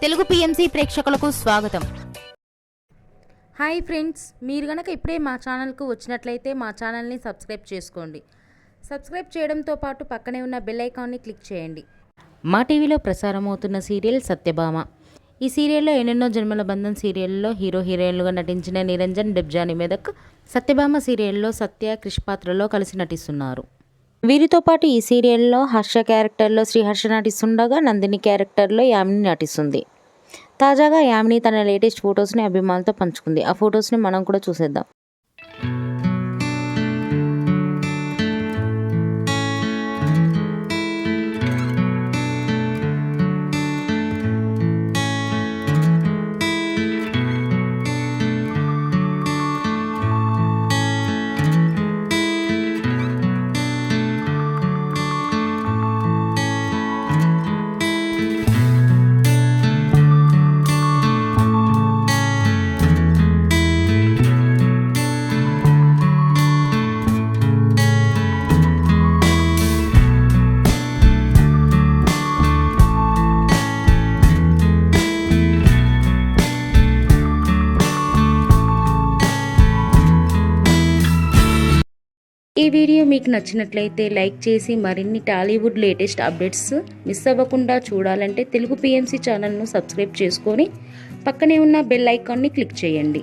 Telugu PMC ప్రేక్షకులకు స్వాగతం. Hi friends, మీరు గనక ఇప్పుడే మా ఛానల్కు వచ్చినట్లయితే మా ఛానల్ని సబ్స్క్రైబ్ చేసుకోండి. సబ్స్క్రైబ్ చేయడంతో పాటు పక్కనే ఉన్న బెల్ ఐకాన్ని క్లిక్ చేయండి. మా టీవీలో ప్రసారమవుతున్న సీరియల్ సత్యభామ. ఈ సీరియల్లో ఎన్నెన్నో జన్మల బంధం సీరియల్లో హీరో హీరోయిన్లుగా నటించిన నిరంజన్, డెబ్జాని మెదక్ సత్యభామ సీరియల్లో సత్య, క్రిష్ పాత్రలో కలిసి నటిస్తున్నారు. వీరితో పాటు ఈ సీరియల్లో హర్ష క్యారెక్టర్లో శ్రీహర్ష నటిస్తుండగా నందిని క్యారెక్టర్లో యామిని నటిస్తుంది. తాజాగా యామిని తన లేటెస్ట్ ఫొటోస్ని అభిమానులతో పంచుకుంది. ఆ ఫొటోస్ని మనం కూడా చూసేద్దాం. ఈ వీడియో మీకు నచ్చినట్లయితే లైక్ చేసి మరిన్ని టాలీవుడ్ లేటెస్ట్ అప్డేట్స్ మిస్ అవ్వకుండా చూడాలంటే తెలుగు పిఎంసి ఛానల్ను సబ్స్క్రైబ్ చేసుకొని పక్కనే ఉన్న బెల్ ఐకాన్ని క్లిక్ చేయండి.